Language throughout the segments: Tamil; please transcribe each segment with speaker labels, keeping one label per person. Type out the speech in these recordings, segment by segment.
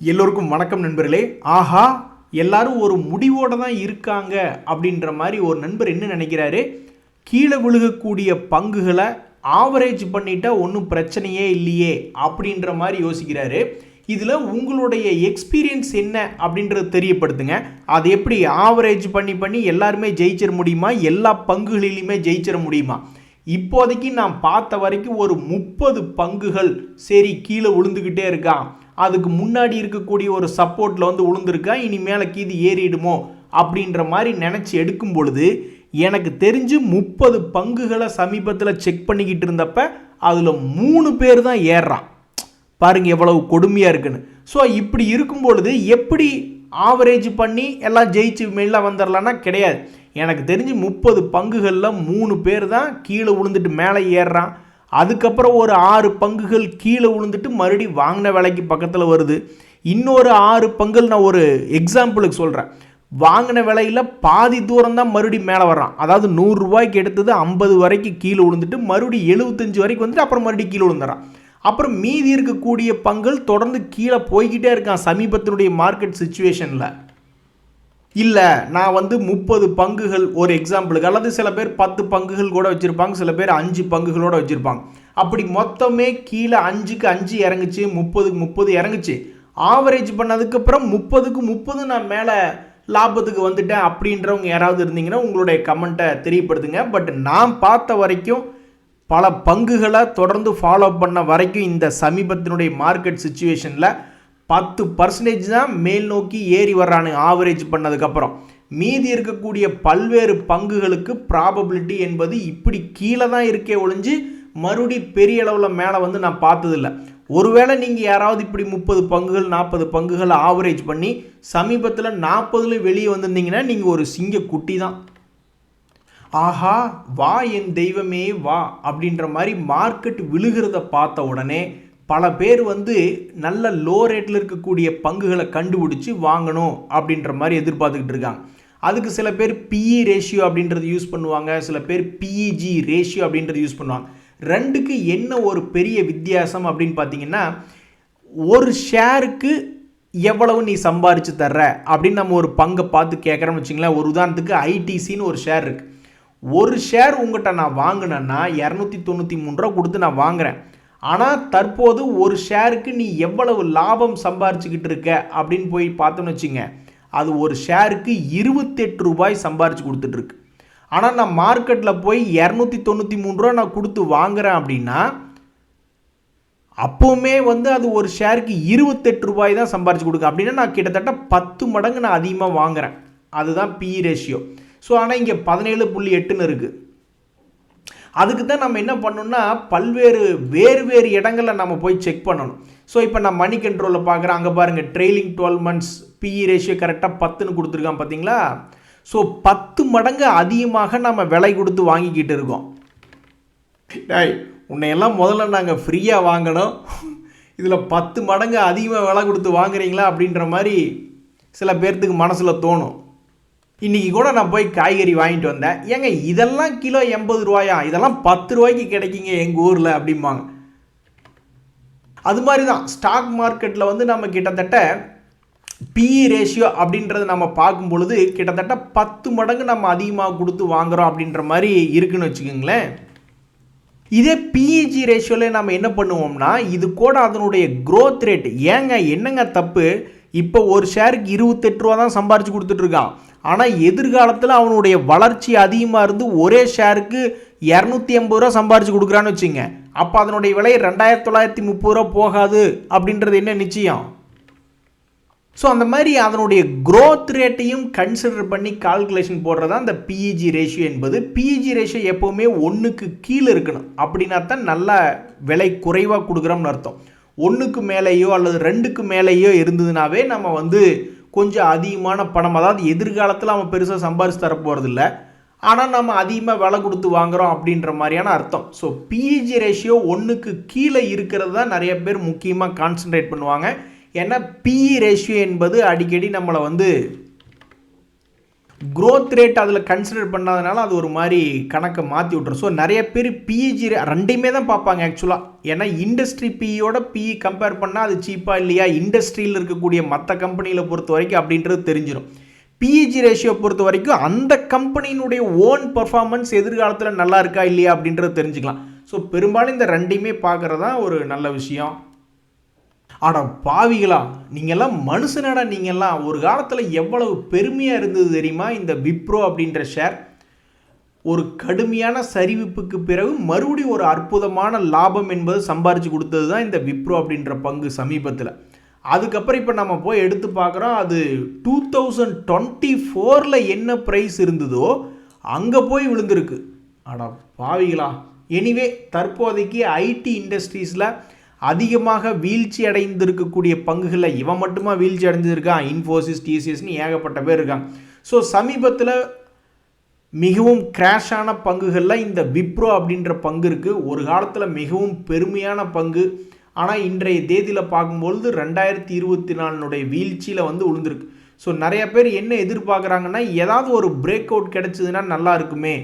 Speaker 1: எல்லோருக்கும் வணக்கம் நண்பர்களே. ஆஹா, எல்லாரும் ஒரு முடிவோடு தான் இருக்காங்க அப்படின்ற மாதிரி ஒரு நண்பர் என்ன நினைக்கிறாரு, கீழே விழுகக்கூடிய பங்குகளை ஆவரேஜ் பண்ணிட்டா ஒன்றும் பிரச்சனையே இல்லையே அப்படின்ற மாதிரி யோசிக்கிறாரு. இதில் உங்களுடைய எக்ஸ்பீரியன்ஸ் என்ன அப்படின்றது தெரியப்படுத்துங்க. அது எப்படி ஆவரேஜ் பண்ணி எல்லாருமே ஜெயிச்சிட முடியுமா, எல்லா பங்குகளிலுமே ஜெயிச்சிட முடியுமா? இப்போதைக்கு நான் பார்த்த வரைக்கும் ஒரு 30 பங்குகள் சரி கீழே விழுந்துக்கிட்டே இருக்கான், அதுக்கு முன்னாடி இருக்கக்கூடிய ஒரு சப்போர்ட்டில் வந்து விழுந்திருக்கா, இனி மேலே கீது ஏறிடுமோ அப்படின்ற மாதிரி நினச்சி எடுக்கும் பொழுது எனக்கு தெரிஞ்சு 30 பங்குகளை சமீபத்தில் செக் பண்ணிக்கிட்டு இருந்தப்ப அதில் 3 பேர் தான் ஏறுறான். பாருங்க எவ்வளவு கொடுமையாக இருக்குன்னு. ஸோ இப்படி இருக்கும் பொழுது எப்படி ஆவரேஜ் பண்ணி எல்லாம் ஜெயிச்சு மேலே வந்துடலான்னா கிடையாது. எனக்கு தெரிஞ்சு 30 பங்குகளில் 3 பேர் தான் கீழே விழுந்துட்டு மேலே ஏறுறான். அதுக்கப்புறம் ஒரு 6 பங்குகள் கீழே விழுந்துட்டு மறுபடியும் வாங்கின விலைக்கு பக்கத்தில் வருது. இன்னொரு 6 பங்குகள் நான் ஒரு எக்ஸாம்பிளுக்கு சொல்கிறேன். வாங்கின விலையில் பாதி தூரம் தான் மறுபடியும் மேலே வர்றான். அதாவது 100 ரூபாய்க்கு எடுத்தது 50 வரைக்கும் கீழே விழுந்துட்டு மறுபடியும் 75 வரைக்கும் வந்துட்டு அப்புறம் மறுபடியும் கீழே விழுந்துறான். அப்புறம் மீதி இருக்கக்கூடிய பங்குகள் தொடர்ந்து கீழே போய்கிட்டே இருக்கான் சமீபத்தினுடைய மார்க்கெட் சிச்சுவேஷனில். இல்லை நான் வந்து 30 பங்குகள் ஒரு எக்ஸாம்பிளுக்கு, அல்லது சில பேர் 10 பங்குகள் கூட வச்சுருப்பாங்க, சில பேர் 5 பங்குகளோடு வச்சுருப்பாங்க. அப்படி மொத்தமே கீழே 5க்கு 5 இறங்குச்சு, 30க்கு 30 இறங்குச்சு. ஆவரேஜ் பண்ணதுக்கப்புறம் 30க்கு 30 நான் மேலே லாபத்துக்கு வந்துட்டேன் அப்படின்றவங்க யாராவது இருந்தீங்கன்னா உங்களுடைய கமெண்ட்டை தெரியப்படுத்துங்க. பட் நான் பார்த்த வரைக்கும் பல பங்குகளை தொடர்ந்து ஃபாலோ பண்ண வரைக்கும் இந்த சமீபத்தினுடைய மார்க்கெட் சிச்சுவேஷனில் 10% தான் மேல் நோக்கி ஏறி வர்றானு ஆவரேஜ் பண்ணதுக்கப்புறம். மீதி இருக்கக்கூடிய பல்வேறு பங்குகளுக்கு ப்ராபபிலிட்டி என்பது இப்படி கீழே தான் இருக்கே ஒழிஞ்சு மறுபடி பெரிய அளவில் மேலே வந்து நான் பார்த்ததில்லை. ஒருவேளை நீங்கள் யாராவது இப்படி 30 பங்குகள் 40 பங்குகள் ஆவரேஜ் பண்ணி சமீபத்தில் 40ல் வெளியே வந்திருந்தீங்கன்னா நீங்கள் ஒரு சிங்க குட்டி தான். ஆஹா, வா என் தெய்வமே வா அப்படின்ற மாதிரி மார்க்கெட் விழுகிறத பார்த்த உடனே பல பேர் வந்து நல்ல லோ ரேட்டில் இருக்கக்கூடிய பங்குகளை கண்டுபிடிச்சி வாங்கணும் அப்படின்ற மாதிரி எதிர்பார்த்துக்கிட்டு இருக்காங்க. அதுக்கு சில பேர் பிஇ ரேஷியோ அப்படின்றது யூஸ் பண்ணுவாங்க, சில பேர் பிஇஜி ரேஷியோ அப்படின்றது யூஸ் பண்ணுவாங்க. ரெண்டுக்கு என்ன ஒரு பெரிய வித்தியாசம் அப்படின்னு பார்த்தீங்கன்னா, ஒரு ஷேருக்கு எவ்வளவு நீ சம்பாரித்து தர்ற அப்படின்னு நம்ம ஒரு பங்கை பார்த்து கேட்குறோம்னு வச்சிங்களேன். ஒரு உதாரணத்துக்கு ஐடிசின்னு ஒரு ஷேர் இருக்குது. ஒரு ஷேர் உங்கள்கிட்ட நான் வாங்கினேன்னா 293 ரூபா கொடுத்து நான் வாங்குகிறேன். ஆனால் தற்போது ஒரு ஷேருக்கு நீ எவ்வளவு லாபம் சம்பாரிச்சுக்கிட்டு இருக்க அப்படின்னு போய் பார்த்தோன்னு வச்சுங்க, அது ஒரு ஷேருக்கு 28 ரூபாய் சம்பாரிச்சு கொடுத்துட்ருக்கு. ஆனால் நான் மார்க்கெட்டில் போய் 293 ரூபா நான் கொடுத்து வாங்குகிறேன் அப்படின்னா அப்போவுமே வந்து அது ஒரு ஷேருக்கு 28 ரூபாய் தான் சம்பாரிச்சு கொடுக்க. அப்படின்னா நான் கிட்டத்தட்ட 10 மடங்கு நான் அதிகமாக வாங்குகிறேன். அதுதான் பிஇ ரேஷியோ. ஸோ ஆனால் இங்கே 17.8ன்னு இருக்குது. அதுக்கு தான் நம்ம என்ன பண்ணணும்னா வேறு இடங்களில் நம்ம போய் செக் பண்ணணும். ஸோ இப்போ நான் மணி கண்ட்ரோலில் பார்க்குறேன், அங்கே பாருங்கள் ட்ரெயிலிங் 12 மந்த்ஸ் பிஇ ரேஷியோ கரெக்டாக 10ன்னு கொடுத்துருக்கான் பார்த்தீங்களா. ஸோ 10 மடங்கு அதிகமாக நம்ம விலை கொடுத்து வாங்கிக்கிட்டு இருக்கோம். உன்னையெல்லாம் முதல்ல நாங்கள் ஃப்ரீயாக வாங்கணும், இதில் 10 மடங்கு அதிகமாக விலை கொடுத்து வாங்குறீங்களா அப்படின்ற மாதிரி சில பேர்த்துக்கு மனசில் தோணும். இன்றைக்கி கூட நான் போய் காய்கறி வாங்கிட்டு வந்தேன். ஏங்க இதெல்லாம் கிலோ 80 ரூபாயா, இதெல்லாம் 10 ரூபாய்க்கு கிடைக்குங்க எங்கள் ஊரில் அப்படிம்பாங்க. அது மாதிரி தான் ஸ்டாக் மார்க்கெட்டில் வந்து நம்ம கிட்டத்தட்ட பிஇ ரேஷியோ அப்படின்றத நம்ம பார்க்கும் பொழுது கிட்டத்தட்ட 10 மடங்கு நம்ம அதிகமாக கொடுத்து வாங்குகிறோம் அப்படின்ற மாதிரி இருக்குன்னு வச்சுக்கோங்களேன். இதே பிஇஜி ரேஷியோவில் நம்ம என்ன பண்ணுவோம்னா, இது கூட அதனுடைய க்ரோத் ரேட், ஏங்க என்னங்க தப்பு, இப்போ ஒரு ஷேருக்கு 28 ரூபா தான் சம்பாரித்து கொடுத்துட்ருக்கான். ஆனால் எதிர்காலத்தில் அவனுடைய வளர்ச்சி அதிகமாக இருந்து ஒரே ஷேருக்கு 280 ரூபா சம்பாரித்து கொடுக்குறான்னு வச்சுங்க, அப்போ அதனுடைய விலை 2930 ரூபா போகாது அப்படின்றது என்ன நிச்சயம்? ஸோ அந்த மாதிரி அதனுடைய க்ரோத் ரேட்டையும் கன்சிடர் பண்ணி கால்குலேஷன் போடுறது தான் இந்த பிஇஜி ரேஷியோ என்பது. பிஇஜி ரேஷியோ எப்போவுமே 1க்கு கீழே இருக்கணும். அப்படின்னா தான் நல்ல விலை குறைவாக கொடுக்குறோம்னு அர்த்தம். 1க்கு மேலேயோ அல்லது 2க்கு மேலேயோ இருந்ததுனாவே நம்ம வந்து கொஞ்சம் அதிகமான பணம், அதாவது எதிர்காலத்தில் அவன் பெருசாக சம்பாரிச்சு தரப்போகிறதில்ல, ஆனால் நம்ம அதிகமாக விலை கொடுத்து வாங்குகிறோம் அப்படின்ற மாதிரியான அர்த்தம். ஸோ பிஇஜி ரேஷியோ 1க்கு கீழே இருக்கிறது தான் நிறைய பேர் முக்கியமாக கான்சன்ட்ரேட் பண்ணுவாங்க. ஏன்னா பிஇ ரேஷியோ என்பது அடிக்கடி நம்மளை வந்து க்ரோத் ரேட் அதில் கன்சிடர் பண்ணாதனால அது ஒரு மாதிரி கணக்கை மாற்றி விட்டுரும். ஸோ நிறைய பேர் பிஇஜி ரெண்டையுமே தான் பார்ப்பாங்க ஆக்சுவலாக. ஏன்னா இண்டஸ்ட்ரி பிஇயோட பிஇ கம்பேர் பண்ணால் அது சீப்பாக இல்லையா, இண்டஸ்ட்ரியில் இருக்கக்கூடிய மற்ற கம்பெனியில் பொறுத்த வரைக்கும் அப்படின்றது தெரிஞ்சிடும். பிஇஜி ரேஷியோ பொறுத்த வரைக்கும் அந்த கம்பெனியினுடைய ஓன் பர்ஃபார்மன்ஸ் எதிர்காலத்தில் நல்லா இருக்கா இல்லையா அப்படின்றது தெரிஞ்சுக்கலாம். ஸோ பெரும்பாலும் இந்த ரெண்டையுமே பார்க்குறது தான் ஒரு நல்ல விஷயம். ஆனால் பாவிகளா, நீங்கள்லாம் மனுஷனடா, நீங்கள்லாம் ஒரு காலத்தில் எவ்வளவு பெருமையாக இருந்தது தெரியுமா? இந்த விப்ரோ அப்படின்ற ஷேர் ஒரு கடுமையான சரிவிப்புக்கு பிறகு மறுபடியும் ஒரு அற்புதமான லாபம் என்பது சம்பாரித்து கொடுத்தது தான் இந்த விப்ரோ அப்படின்ற பங்கு சமீபத்தில். அதுக்கப்புறம் இப்போ நம்ம போய் எடுத்து பார்க்குறோம், அது 2024 என்ன ப்ரைஸ் இருந்ததோ அங்கே போய் விழுந்திருக்கு. ஆனால் பாவிகளா. எனிவே, தற்போதைக்கு ஐடி இண்டஸ்ட்ரீஸில் அதிகமாக வீழ்ச்சி அடைந்திருக்கக்கூடிய பங்குகளில் இவன் மட்டுமா வீழ்ச்சி அடைஞ்சிருக்கான்? இன்ஃபோசிஸ், டிசிஎஸ்னு ஏகப்பட்ட பேர் இருக்காங்க. ஸோ சமீபத்தில் மிகவும் கிராஷான பங்குகளில் இந்த விப்ரோ அப்படின்ற பங்கு இருக்குது. ஒரு காலத்தில் மிகவும் பெருமையான பங்கு. ஆனால் இன்றைய தேதியில் பார்க்கும்பொழுது 2024 வீழ்ச்சியில் வந்து விழுந்திருக்கு. ஸோ நிறைய பேர் என்ன எதிர்பார்க்குறாங்கன்னா, ஏதாவது ஒரு பிரேக் அவுட் கிடச்சிதுன்னா நல்லா இருக்குமே,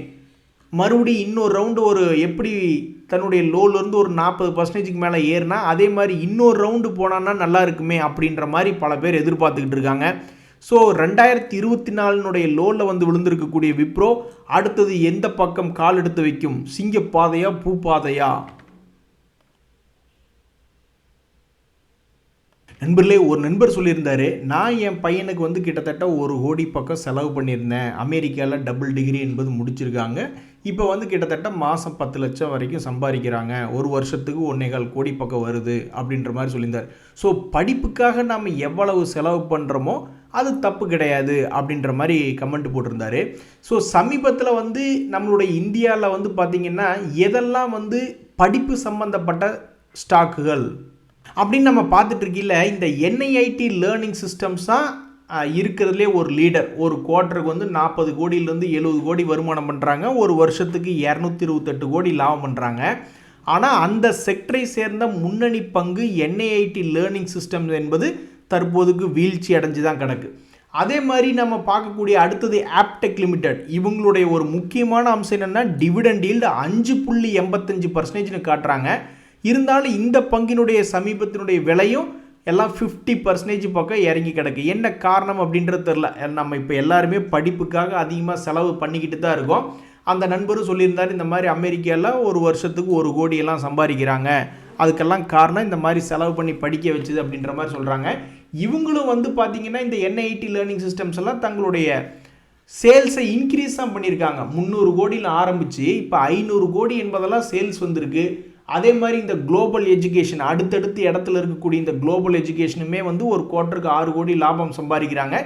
Speaker 1: மறுபடியும் இன்னொரு ரவுண்டு ஒரு எப்படி தன்னுடைய லோலேருந்து ஒரு 40% மேலே ஏறினா அதே மாதிரி இன்னொரு ரவுண்டு போனான்னா நல்லா இருக்குமே அப்படின்ற மாதிரி பல பேர் எதிர்பார்த்துக்கிட்டு இருக்காங்க. ஸோ 2024 லோவில் வந்து விழுந்திருக்கக்கூடிய விப்ரோ அடுத்தது எந்த பக்கம் கால் எடுத்து வைக்கும்? சிங்கப்பாதையா பூப்பாதையா? நண்பர்களே, ஒரு நண்பர் சொல்லியிருந்தார், நான் என் பையனுக்கு வந்து கிட்டத்தட்ட 1 கோடி பக்கம் செலவு பண்ணியிருந்தேன். அமெரிக்காவில் டபுள் டிகிரி என்பது முடிச்சிருக்காங்க. இப்போ வந்து கிட்டத்தட்ட மாதம் 10 லட்சம் வரைக்கும் சம்பாதிக்கிறாங்க. ஒரு வருஷத்துக்கு 1.25 கோடி பக்கம் வருது அப்படின்ற மாதிரி சொல்லியிருந்தார். ஸோ படிப்புக்காக நாம் எவ்வளவு செலவு பண்ணுறோமோ அது தப்பு கிடையாது அப்படின்ற மாதிரி கமெண்ட் போட்டிருந்தார். ஸோ சமீபத்தில் வந்து நம்மளுடைய இந்தியாவில் வந்து பார்த்திங்கன்னா எதெல்லாம் வந்து படிப்பு சம்பந்தப்பட்ட ஸ்டாக்குகள் அப்படின்னு நம்ம பார்த்துட்டு இருக்கையில் இந்த என்ஐஐடி லேர்னிங் சிஸ்டம்ஸ் தான் இருக்கிறதுலே ஒரு லீடர். ஒரு குவார்ட்டருக்கு வந்து 40 கோடியிலேருந்து 70 கோடி வருமானம் பண்ணுறாங்க. ஒரு வருஷத்துக்கு 228 கோடி லாபம் பண்ணுறாங்க. ஆனால் அந்த செக்டரை சேர்ந்த முன்னணி பங்கு என்ஐஐடி லேர்னிங் சிஸ்டம் என்பது தற்போதுக்கு வீழ்ச்சி அடைஞ்சு தான் கிடக்கு. அதே மாதிரி நம்ம பார்க்கக்கூடிய அடுத்தது ஆப்டெக் லிமிடெட். இவங்களுடைய ஒரு முக்கியமான அம்சம் என்னென்னா டிவிடெண்ட் ஈல்டு 5.85% காட்டுறாங்க. இருந்தாலும் இந்த பங்கினுடைய சமீபத்தினுடைய விலையும் எல்லாம் 50% பக்கம் இறங்கி கிடக்கு. என்ன காரணம் அப்படின்றது தெரில. நம்ம இப்போ எல்லாருமே படிப்புக்காக அதிகமாக செலவு பண்ணிக்கிட்டு தான் இருக்கோம். அந்த நண்பரும் சொல்லியிருந்தார், இந்த மாதிரி அமெரிக்காவில் ஒரு வருஷத்துக்கு 1 கோடியெல்லாம் சம்பாதிக்கிறாங்க, அதுக்கெல்லாம் காரணம் இந்த மாதிரி செலவு பண்ணி படிக்க வச்சுது அப்படின்ற மாதிரி சொல்கிறாங்க. இவங்களும் வந்து பார்த்திங்கன்னா இந்த என்ஐடி லேர்னிங் சிஸ்டம்ஸ் எல்லாம் தங்களுடைய சேல்ஸை இன்க்ரீஸ் தான் பண்ணியிருக்காங்க. 300 கோடியில் ஆரம்பித்து இப்போ 500 கோடி என்பதெல்லாம் சேல்ஸ் வந்திருக்கு. அதே மாதிரி இந்த குளோபல் எஜுகேஷன் அடுத்தடுத்து இடத்துல இருக்கக்கூடிய இந்த குளோபல் எஜுகேஷனுமே வந்து ஒரு குவார்ட்டருக்கு 6 கோடி லாபம் சம்பாதிக்கிறாங்க.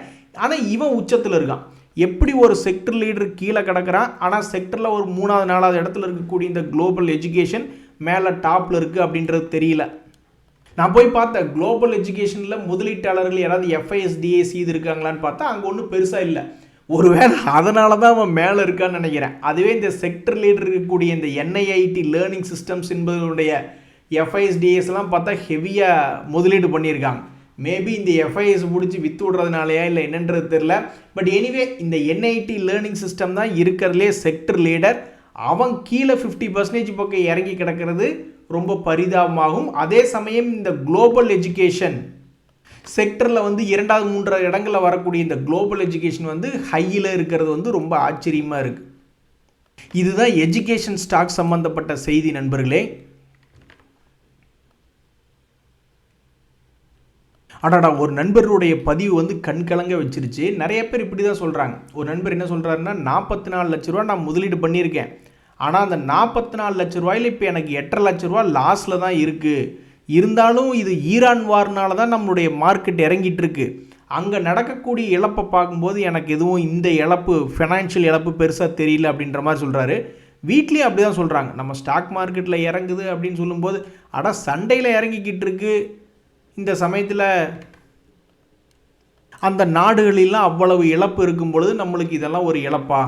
Speaker 1: ஆனால் இவன் உச்சத்தில் இருக்கான். எப்படி ஒரு செக்டர் லீடர் கீழே கிடக்கிறான், ஆனால் செக்டரில் ஒரு 3வது 4வது இடத்துல இருக்கக்கூடிய இந்த குளோபல் எஜுகேஷன் மேலே டாப்பில் இருக்குது அப்படின்றது தெரியல. நான் போய் பார்த்தேன், குளோபல் எஜுகேஷனில் முதலீட்டாளர்கள் யாராவது எஃப்ஐஎஸ்டிஏ செய்து இருக்காங்களான்னு பார்த்தா அங்கே ஒன்றும் பெருசாக இல்லை. ஒருவேளை அதனால தான் அவன் மேலே இருக்கான்னு நினைக்கிறேன். அதுவே இந்த செக்டர் லீடர் இருக்கக்கூடிய இந்த என்ஐஐடி லேர்னிங் சிஸ்டம்ஸ் என்பதனுடைய எஃப்ஐஎஸ்டிஎஸ்லாம் பார்த்தா ஹெவியாக முதலீடு பண்ணியிருக்காங்க. மேபி இந்த எஃப்ஐஎஸ் பிடிச்சி விற்று விடுறதுனாலையா இல்லை என்னன்றது தெரில. பட் எனிவே இந்த என்ஐடி லேர்னிங் சிஸ்டம் தான் இருக்கிறதுலே செக்டர் லீடர். அவன் கீழே 50% பக்கம் இறங்கி கிடக்கிறது ரொம்ப பரிதாபமாகும். அதே சமயம் இந்த குளோபல் எஜுகேஷன் செக்டரில் வந்து 2வது 3வது இடங்களில் வரக்கூடிய இந்த குளோபல் எஜுகேஷன் வந்து ஹையில் இருக்கிறது வந்து ரொம்ப ஆச்சரியமாக இருக்குது. இதுதான் எஜுகேஷன் ஸ்டாக் சம்பந்தப்பட்ட செய்தி நண்பர்களே. அடாடா, ஒரு நண்பருடைய பதிவு வந்து கண்கலங்க வச்சிருச்சு. நிறைய பேர் இப்படி தான் சொல்கிறாங்க. ஒரு நண்பர் என்ன சொல்கிறாருன்னா, 44 லட்ச ரூபா நான் முதலீடு பண்ணியிருக்கேன், ஆனால் அந்த 44 லட்ச ரூபாயில் இப்போ எனக்கு 8.5 லட்ச ரூபா லாஸில் தான் இருக்குது. இருந்தாலும் இது ஈரான் வார்னால தான் நம்மளுடைய மார்க்கெட் இறங்கிட்டு இருக்கு. அங்கே நடக்கக்கூடிய இழப்பை பார்க்கும்போது எனக்கு எதுவும் இந்த இழப்பு ஃபைனான்ஷியல் இழப்பு பெருசாக தெரியல அப்படின்ற மாதிரி சொல்கிறாரு. வீட்லேயும் அப்படி தான் சொல்கிறாங்க. நம்ம ஸ்டாக் மார்க்கெட்டில் இறங்குது அப்படின்னு சொல்லும்போது, சண்டையில் இறங்கிக்கிட்டு இருக்கு. இந்த சமயத்தில் அந்த நாடுகளெல்லாம் அவ்வளவு இழப்பு இருக்கும் பொழுது நம்மளுக்கு இதெல்லாம் ஒரு இழப்பா?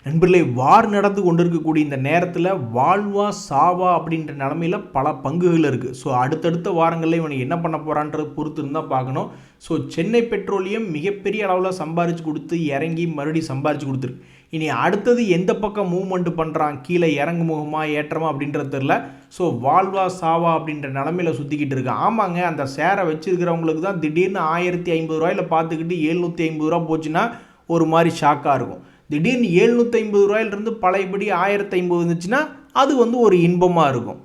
Speaker 1: நண்பர்களே, வார் நடந்து கொண்டிருக்கக்கூடிய இந்த நேரத்தில் வாழ்வா சாவா அப்படின்ற நிலமையில் பல பங்குகள் இருக்குது. ஸோ அடுத்தடுத்த வாரங்களில் இவனை என்ன பண்ண போகிறான்றது பொறுத்து இருந்தால் பார்க்கணும். ஸோ சென்னை பெட்ரோலியம் மிகப்பெரிய அளவில் சம்பாரித்து கொடுத்து இறங்கி மறுபடியும் சம்பாரித்து கொடுத்துருக்கு. இனி அடுத்தது எந்த பக்கம் மூவ்மெண்ட் பண்ணுறான், கீழே இறங்குமுகமா ஏற்றமா அப்படின்றது தெரில. ஸோ வாழ்வா சாவா அப்படின்ற நிலமையில் சுற்றிக்கிட்டு இருக்கான். ஆமாங்க, அந்த ஷேரை வச்சுருக்கிறவங்களுக்கு தான் திடீர்னு 1050 ரூபாயில் பார்த்துக்கிட்டு 750 ரூபா போச்சுன்னா ஒரு மாதிரி ஷாக்காக இருக்கும். திடீர்னு 750 ரூபாயிலிருந்து பழையபடி 1050 இருந்துச்சுன்னா அது ஒரு இன்பமாக இருக்கும்.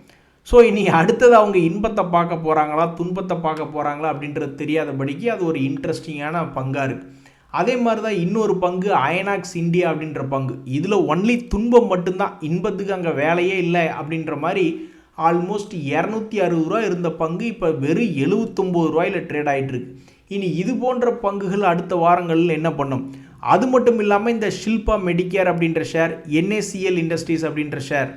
Speaker 1: ஸோ இனி அடுத்தது அவங்க இன்பத்தை பார்க்க போகிறாங்களா துன்பத்தை பார்க்க போகிறாங்களா அப்படின்றது தெரியாதபடிக்கு அது ஒரு இன்ட்ரெஸ்டிங்கான பங்காக இருக்குது. அதே மாதிரி தான் இன்னொரு பங்கு ஐநாக்ஸ் இந்தியா அப்படின்ற பங்கு. இதில் ஒன்லி துன்பம் மட்டும்தான், இன்பத்துக்கு அங்கே வேலையே இல்லை அப்படின்ற மாதிரி ஆல்மோஸ்ட் 260 ரூபா இருந்த பங்கு இப்போ வெறும் 79 ரூபாயில் ட்ரேட் ஆகிட்டு இருக்கு. இனி இது போன்ற பங்குகள் அடுத்த வாரங்களில் என்ன பண்ணும்? அது மட்டும் இல்லாமல் இந்த ஷில்பா மெடிக்கேர் அப்படின்ற ஷேர், NACL இண்டஸ்ட்ரீஸ் அப்படின்ற ஷேர்,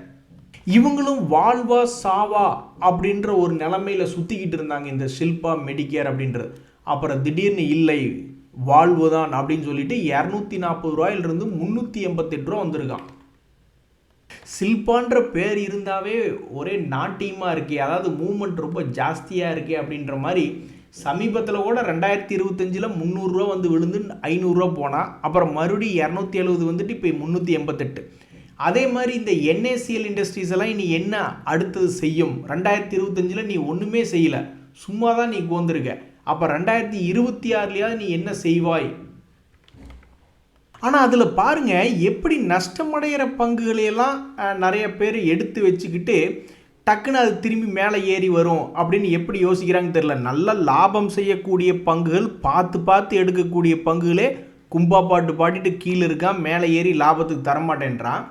Speaker 1: இவங்களும் வாழ்வா சாவா அப்படின்ற ஒரு நிலைமையில் சுற்றிக்கிட்டு இருந்தாங்க இந்த ஷில்பா மெடிக்கேர் அப்படின்றது. அப்புறம் திடீர்னு இல்லை வாழ்வு தான் அப்படின்னு சொல்லிட்டு 240 ரூபாயிலிருந்து 388 ரூபா வந்திருக்கான். ஷில்பான்ற பேர் இருந்தாவே ஒரே நாட்டியமாக இருக்கே, அதாவது மூவ்மெண்ட் ரொம்ப ஜாஸ்தியாக இருக்கே அப்படின்ற மாதிரி சமீபத்தில் கூட 2025 300 ரூபா வந்து விழுந்து 500 ரூபா போனால் அப்புறம் மறுபடியும் 270 வந்துட்டு இப்போ 388. அதே மாதிரி இந்த NACL இண்டஸ்ட்ரீஸ் எல்லாம் இனி என்ன அடுத்தது செய்யும்? 2025 நீ ஒன்றுமே செய்யலை, சும்மா தான் நீ கோந்திருக்க. அப்போ 2026 நீ என்ன செய்வாய்? ஆனால் அதில் பாருங்கள், எப்படி நஷ்டமடைகிற பங்குகளையெல்லாம் நிறைய பேர் எடுத்து வச்சுக்கிட்டு டக்குன்னு அது திரும்பி மேலே ஏறி வரும் அப்படின்னு எப்படி யோசிக்கிறாங்கன்னு தெரியல. நல்ல லாபம் செய்யக்கூடிய பங்குகள், பார்த்து எடுக்கக்கூடிய பங்குகளே கும்பா பாட்டு பாடிட்டு கீழே இருக்கான், மேலே ஏறி லாபத்துக்கு தரமாட்டேன்றான்.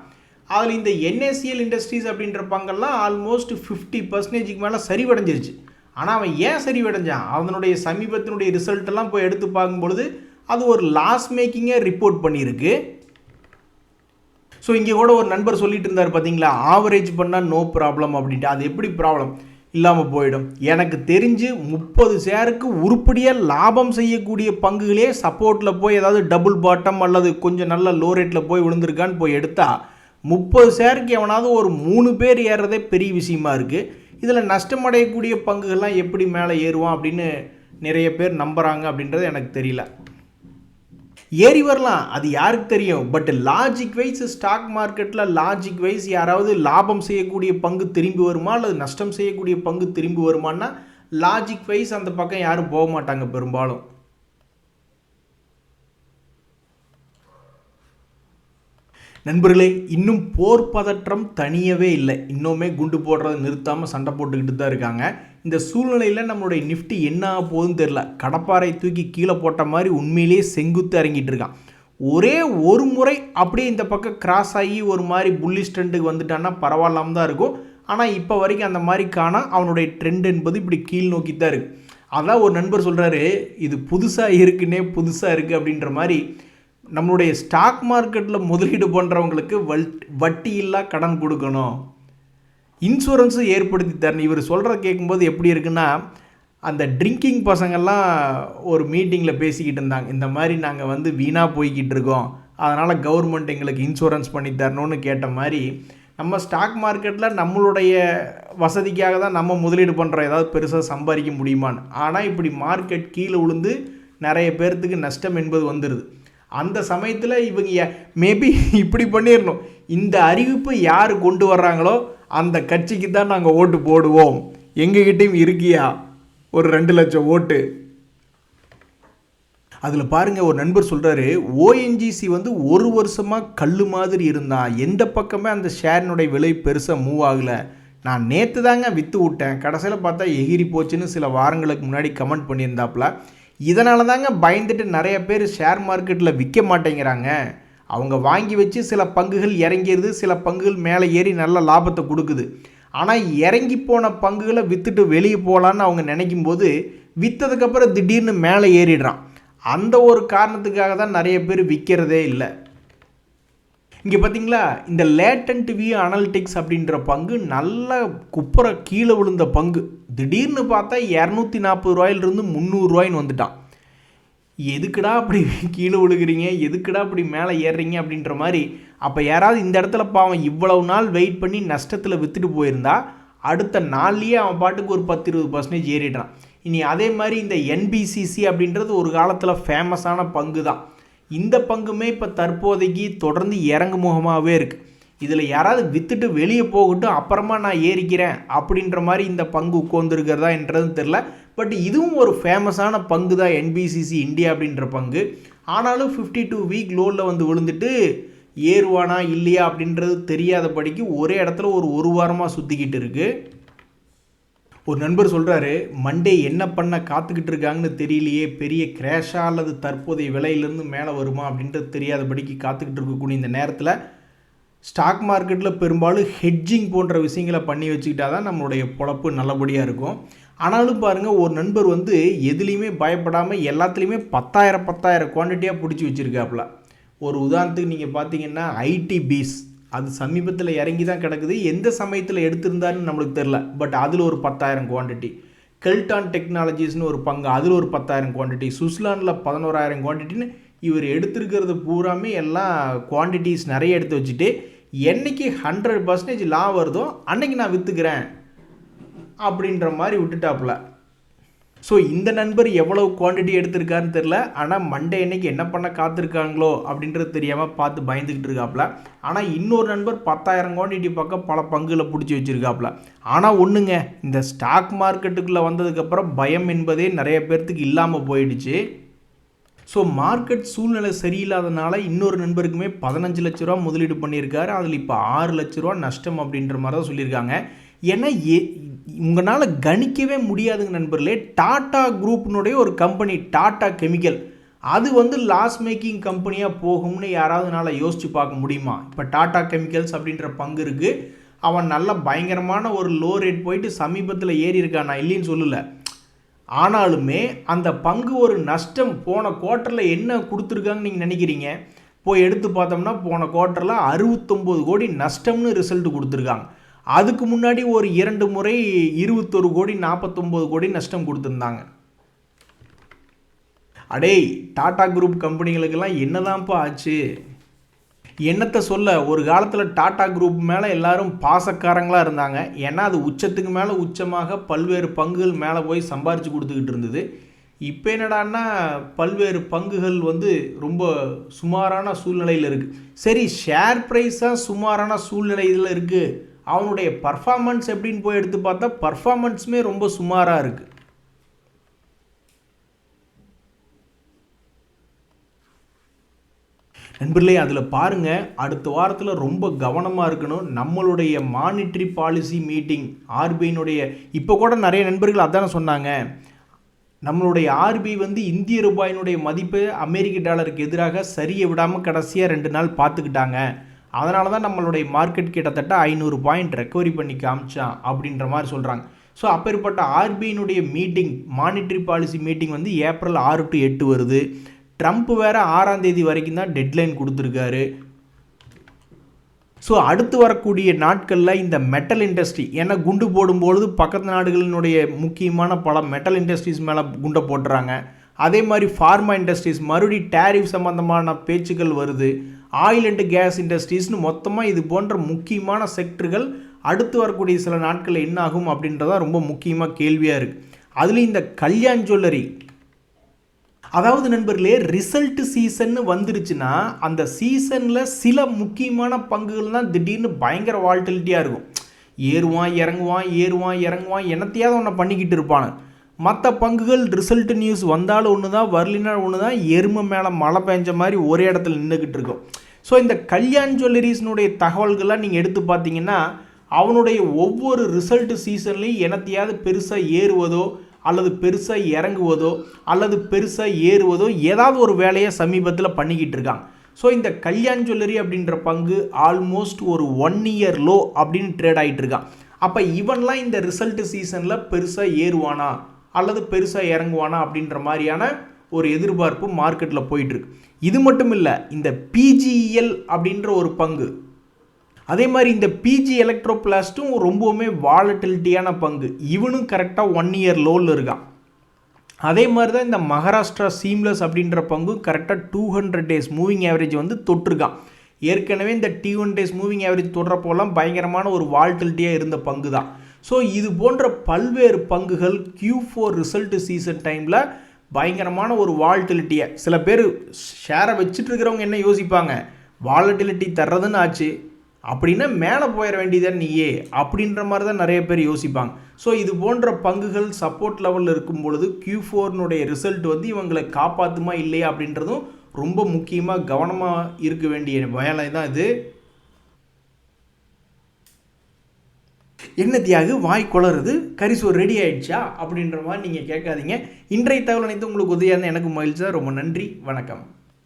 Speaker 1: அதில் இந்த NACL இண்டஸ்ட்ரீஸ் அப்படின்ற பங்கெல்லாம் ஆல்மோஸ்ட் 50% மேலே சரிவடைஞ்சிருச்சு. ஆனால் அவன் ஏன் சரிவடைஞ்சான்? அதனுடைய சமீபத்தினுடைய ரிசல்ட்டெல்லாம் போய் எடுத்து பார்க்கும்பொழுது அது ஒரு லாஸ் மேக்கிங்கே ரிப்போர்ட் பண்ணியிருக்கு. ஸோ இங்கே கூட ஒரு நண்பர் சொல்லிட்டு இருந்தார் பார்த்தீங்களா, ஆவரேஜ் பண்ணால் நோ ப்ராப்ளம் அப்படின்ட்டு. அது எப்படி ப்ராப்ளம் இல்லாமல் போயிடும்? எனக்கு தெரிஞ்சு 30 ஷேருக்கு உருப்படியாக லாபம் செய்யக்கூடிய பங்குகளே சப்போர்ட்டில் போய் ஏதாவது டபுள் பாட்டம் அல்லது கொஞ்சம் நல்ல லோ ரேட்டில் போய் விழுந்திருக்கான்னு போய் எடுத்தால் 30 ஷேருக்கு எவனாவது ஒரு 3 பேர் ஏறுறதே பெரிய விஷயமா இருக்குது. இதில் நஷ்டமடையக்கூடிய பங்குகள்லாம் எப்படி மேலே ஏறுவான் அப்படின்னு நிறைய பேர் நம்புகிறாங்க அப்படின்றது எனக்கு தெரியல. ஏறி வரலாம், அது யாருக்கு தெரியும். பட் லாஜிக் வைஸ் ஸ்டாக் மார்க்கெட்டில் லாஜிக் வைஸ் யாராவது லாபம் செய்யக்கூடிய பங்கு திரும்பி வருமா அல்லது நஷ்டம் செய்யக்கூடிய பங்கு திரும்பி வருமானா லாஜிக் வைஸ் அந்த பக்கம் யாரும் போக மாட்டாங்க பெரும்பாலும். நண்பர்களே, இன்னும் போர் பதற்றம் தனியவே இல்லை. இன்னுமே குண்டு போடுறதை நிறுத்தாமல் சண்டை போட்டுக்கிட்டு தான் இருக்காங்க. இந்த சூழ்நிலையில் நம்மளுடைய நிஃப்டி என்ன ஆக போகுதுன்னு தெரில. கடப்பாறை தூக்கி கீழே போட்ட மாதிரி உண்மையிலேயே செங்குத்து இறங்கிட்டு இருக்கான். ஒரே ஒரு முறை அப்படியே இந்த பக்கம் கிராஸ் ஆகி ஒரு மாதிரி புல்லிஷ் ட்ரெண்டுக்கு வந்துட்டான்னா பரவாயில்லாமல் தான் இருக்கும். ஆனால் இப்போ வரைக்கும் அந்த மாதிரி காணா. அவனுடைய ட்ரெண்ட் என்பது இப்படி கீழ் நோக்கி தான் இருக்குது. அதான் ஒரு நண்பர் சொல்கிறாரு, இது புதுசாக இருக்குது அப்படின்ற மாதிரி. நம்மளுடைய ஸ்டாக் மார்க்கெட்டில் முதலீடு பண்ணுறவங்களுக்கு வட்டி இல்லா கடன் கொடுக்கணும், இன்சூரன்ஸு ஏற்படுத்தி தரணும். இவர் சொல்கிறத கேட்கும்போது எப்படி இருக்குன்னா, அந்த ட்ரிங்கிங் பசங்கள்லாம் ஒரு மீட்டிங்கில் பேசிக்கிட்டு இருந்தாங்க. இந்த மாதிரி நாங்கள் வீணாக போய்கிட்டு இருக்கோம், அதனால் கவர்மெண்ட் எங்களுக்கு இன்சூரன்ஸ் பண்ணி தரணும்னு கேட்ட மாதிரி நம்ம ஸ்டாக் மார்க்கெட்டில் நம்மளுடைய வசதிக்காக தான் நம்ம முதலீடு பண்ணுறோம், ஏதாவது பெருசாக சம்பாதிக்க முடியுமான்னு. ஆனால் இப்படி மார்க்கெட் கீழே விழுந்து நிறைய பேர்த்துக்கு நஷ்டம் என்பது வந்துடுது. அந்த சமயத்தில் இவங்க மேபி இப்படி பண்ணிடணும், இந்த அறிவிப்பு யார் கொண்டு வர்றாங்களோ அந்த கட்சிக்கு தான் நாங்கள் ஓட்டு போடுவோம், எங்ககிட்டையும் இருக்கியா ஒரு 2 லட்சம் ஓட்டு. அதில் பாருங்கள், ஒரு நண்பர் சொல்கிறாரு, ONGC ஒரு வருஷமாக கல் மாதிரி இருந்தான், எந்த பக்கமே அந்த ஷேரினுடைய விலை பெருசாக மூவ் ஆகலை, நான் நேற்று தாங்க விற்று விட்டேன், கடைசியில் பார்த்தா எகிரி போச்சுன்னு சில வாரங்களுக்கு முன்னாடி கமெண்ட் பண்ணியிருந்தாப்புல. இதனால தாங்க பயந்துட்டு நிறைய பேர் ஷேர் மார்க்கெட்டில் விற்க மாட்டேங்கிறாங்க. அவங்க வாங்கி வச்சு சில பங்குகள் இறங்கிடுது, சில பங்குகள் மேலே ஏறி நல்ல லாபத்தை கொடுக்குது. ஆனால் இறங்கி போன பங்குகளை விற்றுட்டு வெளியே போகலான்னு அவங்க நினைக்கும் போது விற்றதுக்கப்புறம் திடீர்னு மேலே ஏறிடுறான். அந்த ஒரு காரணத்துக்காக தான் நிறைய பேர் விற்கிறதே இல்லை. இங்கே பார்த்தீங்களா, இந்த லேட்டன்ட் வியூ அனலிட்டிக்ஸ் அப்படின்ற பங்கு நல்ல குப்புற கீழே விழுந்த பங்கு. திடீர்னு பார்த்தா 240 ரூபாயிலிருந்து 300 ரூபாயின்னு வந்துட்டான். எதுக்குடா அப்படி கீழே விழுகிறீங்க, எதுக்குடா அப்படி மேலே ஏறுறீங்க அப்படின்ற மாதிரி. அப்போ யாராவது இந்த இடத்துல பாவம் இவ்வளவு நாள் வெயிட் பண்ணி நஷ்டத்தில் விற்றுட்டு போயிருந்தா அடுத்த நாள்லேயே அவன் பாட்டுக்கு ஒரு 10-20% ஏறிடுறான். இனி அதே மாதிரி இந்த என்பிசிசி அப்படின்றது ஒரு காலத்தில் ஃபேமஸான பங்கு தான். இந்த பங்குமே இப்போ தற்போதைக்கு தொடர்ந்து இறங்கு முகமாகவே இருக்குது. இதில் யாராவது விற்றுட்டு வெளியே போகட்டும், அப்புறமா நான் ஏறிக்கிறேன் அப்படின்ற மாதிரி இந்த பங்கு உட்காந்துருக்கிறதா என்றதும் தெரில. பட் இதுவும் ஒரு ஃபேமஸான பங்கு தான் என்பிசிசி இந்தியா அப்படின்ற பங்கு. ஆனாலும் 52 வீக் லோவில் வந்து விழுந்துட்டு ஏறுவானா இல்லையா அப்படின்றது தெரியாதபடிக்கு ஒரே இடத்துல ஒரு வாரமாக சுற்றிக்கிட்டு இருக்குது. ஒரு நண்பர் சொல்கிறாரு, மண்டே என்ன பண்ண காத்துக்கிட்டு இருக்காங்கன்னு தெரியலையே, பெரிய கிராஷாக அல்லது தற்போதைய விலையிலேருந்து மேலே வருமா அப்படின்றது தெரியாதபடிக்கு காத்துக்கிட்டு இருக்கக்கூடிய இந்த நேரத்தில் ஸ்டாக் மார்க்கெட்டில் பெரும்பாலும் ஹெட்ஜிங் போன்ற விஷயங்களை பண்ணி வச்சுக்கிட்டா தான் நம்மளுடைய பொழப்பு நல்லபடியாக இருக்கும். ஆனாலும் பாருங்கள், ஒரு நண்பர் வந்து எதுலேயுமே பயப்படாமல் எல்லாத்துலேயுமே 10,000 குவான்டிட்டியாக பிடிச்சி வச்சுருக்காப்புல. ஒரு உதாரணத்துக்கு நீங்கள் பார்த்தீங்கன்னா ஐடி பீஸ், அது சமீபத்தில் இறங்கி தான் கிடக்குது. எந்த சமயத்தில் எடுத்திருந்தாருன்னு நம்மளுக்கு தெரில. பட் அதில் ஒரு 10,000 குவான்டிட்டி. கெல்டான் டெக்னாலஜிஸ்னு ஒரு பங்கு, அதில் ஒரு 10,000 குவான்டிட்டி. சுவிட்சர்லாண்டில் 11,000 குவான்டிட்டின்னு இவர் எடுத்திருக்கிறது பூராமே எல்லாம் குவான்டிட்டிஸ் நிறைய எடுத்து வச்சுட்டு என்றைக்கு 100% லாபம் வருதோ அன்னைக்கு நான் விற்றுக்கிறேன் அப்படின்ற மாதிரி விட்டுட்டாப்புல. ஸோ இந்த நண்பர் எவ்வளவு குவான்டிட்டி எடுத்திருக்காருன்னு தெரில. ஆனால் மண்டே அன்னைக்கு என்ன பண்ண காத்திருக்காங்களோ அப்படின்றது தெரியாமல் பார்த்து பயந்துக்கிட்டு இருக்காப்புல. ஆனால் இன்னொரு நண்பர் 10,000 குவான்டிட்டி பக்கம் பல பங்குகளை பிடிச்சி வச்சுருக்காப்புல. ஆனால் ஒன்றுங்க, இந்த ஸ்டாக் மார்க்கெட்டுக்குள்ளே வந்ததுக்கப்புறம் பயம் என்பதே நிறைய பேர்த்துக்கு இல்லாமல் போயிடுச்சு. ஸோ மார்க்கெட் சூழ்நிலை சரியில்லாதனால இன்னொரு நண்பருக்குமே 15 லட்ச ரூபா முதலீடு பண்ணியிருக்காரு. அதில் இப்போ 6 லட்ச ரூபா நஷ்டம் அப்படின்ற மாதிரி தான் சொல்லியிருக்காங்க. ஏன்னா உங்களால் கணிக்கவே முடியாதுங்க நண்பர்களே. டாடா குரூப்னுடைய ஒரு கம்பெனி டாடா கெமிக்கல், அது வந்து லாஸ் மேக்கிங் கம்பெனியாக போகும்னு யாராவதுனால யோசித்து பார்க்க முடியுமா? இப்போ டாடா கெமிக்கல்ஸ் அப்படின்ற பங்கு இருக்குது. அவன் நல்ல பயங்கரமான ஒரு லோ ரேட் போயிட்டு சமீபத்தில் ஏறி இருக்கான், நான் இல்லைன்னு சொல்லலை. ஆனாலுமே அந்த பங்கு ஒரு நஷ்டம் போன குவார்ட்டரில் என்ன கொடுத்துருக்காங்கன்னு நீங்கள் நினைக்கிறீங்க? போய் எடுத்து பார்த்தோம்னா போன குவார்ட்டரில் 69 கோடி நஷ்டம்னு ரிசல்ட் கொடுத்துருக்காங்க. அதுக்கு முன்னாடி ஒரு 2 முறை 21 கோடி 49 கோடி நஷ்டம் கொடுத்துருந்தாங்க. அடே, டாடா குரூப் கம்பெனிகளுக்கெல்லாம் என்னதான்ப்பா ஆச்சு? என்னத்தை சொல்ல, ஒரு காலத்தில் டாடா குரூப் மேலே எல்லாரும் பாசக்காரங்களாக இருந்தாங்க. ஏன்னா அது உச்சத்துக்கு மேலே உச்சமாக பல்வேறு பங்குகள் மேலே போய் சம்பாரித்து கொடுத்துக்கிட்டு இருந்தது. இப்போ என்னடான்னா பல்வேறு பங்குகள் வந்து ரொம்ப சுமாரான சூழ்நிலையில் இருக்குது. சரி, ஷேர் ப்ரைஸாக சுமாரான சூழ்நிலையில் இருக்குது, அவனுடைய பர்ஃபார்மன்ஸ் எப்படின்னு போய் எடுத்து பார்த்தா பர்ஃபார்மன்ஸுமே ரொம்ப சுமாராக இருக்குது. நண்பர்களே, அதில் பாருங்கள், அடுத்த வாரத்தில் ரொம்ப கவனமாக இருக்கணும். நம்மளுடைய மானிட்ரி பாலிசி மீட்டிங் ஆர்பிஐனுடைய, இப்போ கூட நிறைய நண்பர்கள் அதான சொன்னாங்க, நம்மளுடைய ஆர்பிஐ வந்து இந்திய ரூபாயினுடைய மதிப்பு அமெரிக்க டாலருக்கு எதிராக சரிய விடாமல் கடைசியாக 2 நாள் பார்த்துக்கிட்டாங்க. அதனால தான் நம்மளுடைய மார்க்கெட் கிட்டத்தட்ட 500 பாயிண்ட் ரெக்கவரி பண்ணி காமிச்சான் அப்படின்ற மாதிரி சொல்கிறாங்க. ஸோ அப்பேற்பட்ட ஆர்பிஐனுடைய மீட்டிங், மானிட்ரி பாலிசி மீட்டிங் வந்து ஏப்ரல் 6 to 8 வருது. ட்ரம்ப் வேறு 6ஆம் தேதி வரைக்கும் தான் டெட்லைன் கொடுத்துருக்காரு. ஸோ அடுத்து வரக்கூடிய நாட்களில் இந்த மெட்டல் இண்டஸ்ட்ரி, ஏன்னா குண்டு போடும்பொழுது பக்கத்து நாடுகளினுடைய முக்கியமான பல மெட்டல் இண்டஸ்ட்ரீஸ் மேலே குண்டை போட்டுறாங்க. அதே மாதிரி ஃபார்மா இண்டஸ்ட்ரீஸ் மறுபடி டேரிஃப் சம்பந்தமான பேச்சுக்கள் வருது. ஆயில் அண்ட் கேஸ் இண்டஸ்ட்ரீஸ்னு மொத்தமாக இது போன்ற முக்கியமான செக்டர்கள் அடுத்து வரக்கூடிய சில நாட்களில் என்ன ஆகும் அப்படின்றதான் ரொம்ப முக்கியமாக கேள்வியாக இருக்குது. அதுலேயும் இந்த கல்யாண் ஜுவல்லரி, அதாவது நண்பர்களே, ரிசல்ட் சீசன் வந்துருச்சுன்னா அந்த சீசனில் சில முக்கியமான பங்குகள் தான் திடீர்னு பயங்கர வால்டிலிட்டியாக இருக்கும். ஏறுவான் இறங்குவான் என்னத்தையாவது ஒன்று பண்ணிக்கிட்டு இருப்பானு. மற்ற பங்குகள் ரிசல்ட் நியூஸ் வந்தாலும் ஒன்று தான், வரலினா ஒன்று தான், எருமை மேலே மழை பெஞ்ச மாதிரி ஒரே இடத்துல நின்றுக்கிட்டு இருக்கும். ஸோ இந்த கல்யாண் ஜுவல்லரிஸ்னுடைய தகவல்கள்லாம் நீங்கள் எடுத்து பார்த்தீங்கன்னா அவனுடைய ஒவ்வொரு ரிசல்ட் சீசன்லேயும் என்னத்தையாவது பெருசாக ஏறுவதோ அல்லது பெருசாக இறங்குவதோ அல்லது பெருசாக ஏறுவதோ ஏதாவது ஒரு வேலையை சமீபத்தில் பண்ணிக்கிட்டு இருக்காங்க. ஸோ இந்த கல்யாண் ஜுவல்லரி அப்படின்ற பங்கு ஆல்மோஸ்ட் ஒரு 1 year லோ அப்படின்னு ட்ரேட் ஆகிட்டு இருக்கான். அப்போ இவன்லாம் இந்த ரிசல்ட் சீசனில் பெருசாக ஏறுவானா அல்லது பெருசாக இறங்குவானா அப்படின்ற மாதிரியான ஒரு எதிர்பார்ப்பு மார்க்கெட்டில் போயிட்டுருக்கு. இது மட்டும் இல்லை, இந்த பிஜிஎல் அப்படின்ற ஒரு பங்கு, அதே மாதிரி இந்த பிஜி எலக்ட்ரோபிளாஸ்ட்டும் ரொம்பவுமே வாலட்டிலிட்டியான பங்கு. இவனும் கரெக்டாக 1 year லோவில் இருக்கான். அதே மாதிரி தான் இந்த மகாராஷ்டிரா சீம்லெஸ் அப்படின்ற பங்கும் கரெக்டாக 200 டேஸ் மூவிங் ஆவரேஜ் வந்து தொட்டிருக்கான். ஏற்கனவே இந்த T1 டேஸ் மூவிங் ஆவரேஜ் தொடுறப்போலாம் பயங்கரமான ஒரு வால்டிலிட்டியாக இருந்த பங்கு தான். ஸோ இது போன்ற பல்வேறு பங்குகள் Q4 ரிசல்ட் சீசன் டைமில் பயங்கரமான ஒரு வால்டிலிட்டியை, சில பேர் ஷேரை வச்சுட்டு இருக்கிறவங்க என்ன யோசிப்பாங்க, வாலட்டிலிட்டி தர்றதுன்னு ஆச்சு அப்படின்னா மேலே போயிட வேண்டியதான் நீயே அப்படின்ற மாதிரி தான் நிறைய பேர் யோசிப்பாங்க. ஸோ இது போன்ற பங்குகள் சப்போர்ட் லெவலில் இருக்கும் பொழுது Q4னுடைய ரிசல்ட் வந்து இவங்களை காப்பாற்றுமா இல்லையா அப்படின்றதும் ரொம்ப முக்கியமாக கவனமாக இருக்க வேண்டிய வேலை தான் இது. என்ன தியாகு வாய் குளருது, கரிசோர் ரெடி ஆயிடுச்சா அப்படின்ற மாதிரி நீங்கள் கேட்காதீங்க. இன்றைய தகவல் அனைத்து உங்களுக்கு உதவியாக இருந்தால் எனக்கு மகிழ்ச்சியாக. ரொம்ப நன்றி, வணக்கம்.